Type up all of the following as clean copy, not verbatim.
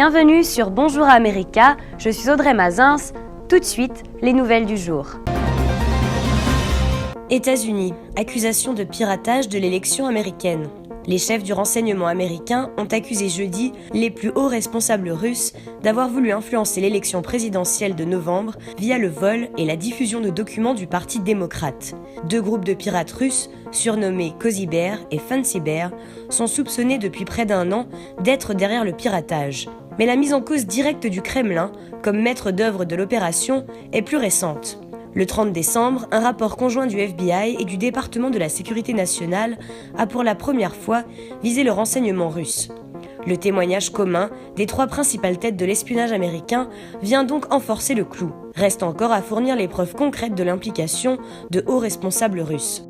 Bienvenue sur Bonjour America, je suis Audrey Mazins. Tout de suite, les nouvelles du jour. États-Unis, accusation de piratage de l'élection américaine. Les chefs du renseignement américain ont accusé jeudi les plus hauts responsables russes d'avoir voulu influencer l'élection présidentielle de novembre via le vol et la diffusion de documents du Parti démocrate. Deux groupes de pirates russes, surnommés Cozy Bear et Fancy Bear, sont soupçonnés depuis près d'un an d'être derrière le piratage. Mais la mise en cause directe du Kremlin, comme maître d'œuvre de l'opération, est plus récente. Le 30 décembre, un rapport conjoint du FBI et du département de la Sécurité nationale a pour la première fois visé le renseignement russe. Le témoignage commun des trois principales têtes de l'espionnage américain vient donc enforcer le clou. Reste encore à fournir les preuves concrètes de l'implication de hauts responsables russes.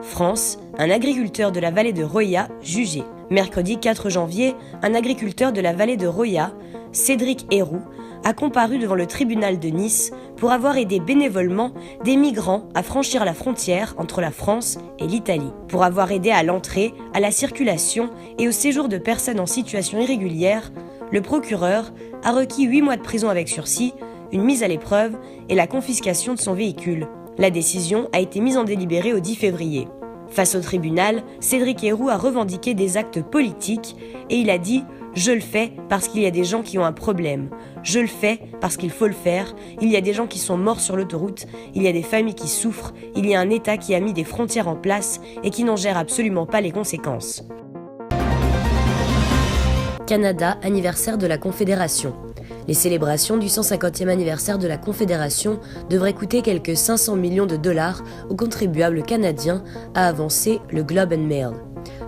France, un agriculteur de la vallée de Roya jugé. Mercredi 4 janvier, un agriculteur de la vallée de Roya, Cédric Héroux, a comparu devant le tribunal de Nice pour avoir aidé bénévolement des migrants à franchir la frontière entre la France et l'Italie. Pour avoir aidé à l'entrée, à la circulation et au séjour de personnes en situation irrégulière, le procureur a requis 8 mois de prison avec sursis, une mise à l'épreuve et la confiscation de son véhicule. La décision a été mise en délibéré au 10 février. Face au tribunal, Cédric Héroux a revendiqué des actes politiques et il a dit « Je le fais parce qu'il y a des gens qui ont un problème. Je le fais parce qu'il faut le faire. Il y a des gens qui sont morts sur l'autoroute. Il y a des familles qui souffrent. Il y a un État qui a mis des frontières en place et qui n'en gère absolument pas les conséquences. » Canada, anniversaire de la Confédération. Les célébrations du 150e anniversaire de la Confédération devraient coûter quelques 500 millions de dollars aux contribuables canadiens, a avancé le Globe and Mail.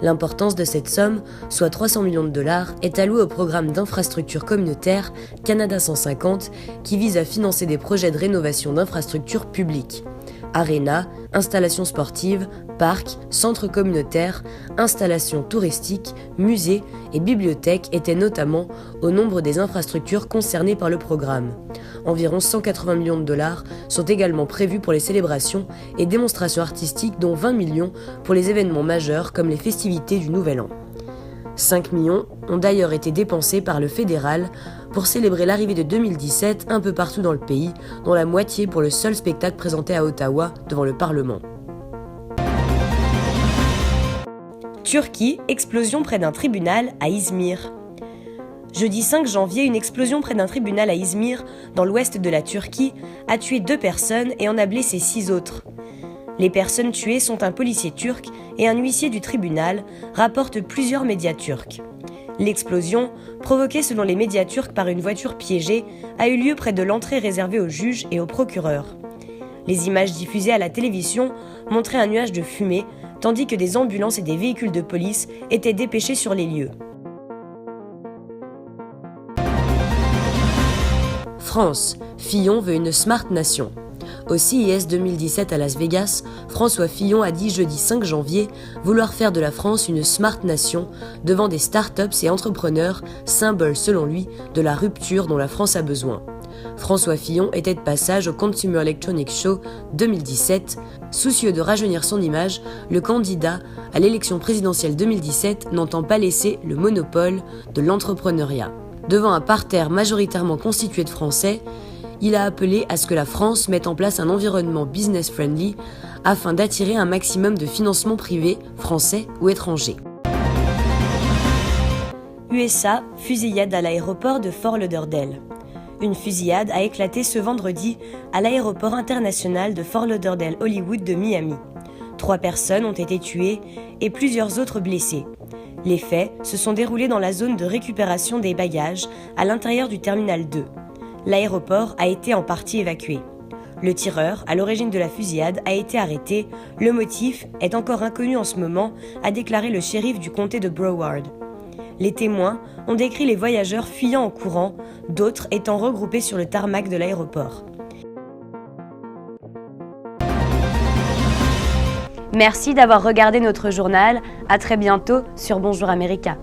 L'importance de cette somme, soit 300 millions de dollars, est allouée au programme d'infrastructures communautaires Canada 150 qui vise à financer des projets de rénovation d'infrastructures publiques. Arénas, installations sportives, parcs, centres communautaires, installations touristiques, musées et bibliothèques étaient notamment au nombre des infrastructures concernées par le programme. Environ 180 millions de dollars sont également prévus pour les célébrations et démonstrations artistiques, dont 20 millions pour les événements majeurs comme les festivités du Nouvel An. 5 millions ont d'ailleurs été dépensés par le fédéral pour célébrer l'arrivée de 2017 un peu partout dans le pays, dont la moitié pour le seul spectacle présenté à Ottawa devant le Parlement. Turquie, explosion près d'un tribunal à Izmir. Jeudi 5 janvier, une explosion près d'un tribunal à Izmir, dans l'ouest de la Turquie, a tué 2 personnes et en a blessé 6 autres. Les personnes tuées sont un policier turc et un huissier du tribunal, rapportent plusieurs médias turcs. L'explosion, provoquée selon les médias turcs par une voiture piégée, a eu lieu près de l'entrée réservée aux juges et aux procureurs. Les images diffusées à la télévision montraient un nuage de fumée, tandis que des ambulances et des véhicules de police étaient dépêchés sur les lieux. France, Fillon veut une Smart Nation. Au CES 2017 à Las Vegas, François Fillon a dit jeudi 5 janvier vouloir faire de la France une Smart Nation devant des startups et entrepreneurs, symbole selon lui de la rupture dont la France a besoin. François Fillon était de passage au Consumer Electronics Show 2017. Soucieux de rajeunir son image, le candidat à l'élection présidentielle 2017 n'entend pas laisser le monopole de l'entrepreneuriat. Devant un parterre majoritairement constitué de Français, il a appelé à ce que la France mette en place un environnement business-friendly afin d'attirer un maximum de financements privés, français ou étrangers. USA, fusillade à l'aéroport de Fort Lauderdale. Une fusillade a éclaté ce vendredi à l'aéroport international de Fort Lauderdale-Hollywood de Miami. 3 personnes ont été tuées et plusieurs autres blessées. Les faits se sont déroulés dans la zone de récupération des bagages à l'intérieur du terminal 2. L'aéroport a été en partie évacué. Le tireur, à l'origine de la fusillade, a été arrêté. Le motif est encore inconnu en ce moment, a déclaré le shérif du comté de Broward. Les témoins ont décrit les voyageurs fuyant en courant, d'autres étant regroupés sur le tarmac de l'aéroport. Merci d'avoir regardé notre journal. À très bientôt sur Bonjour America.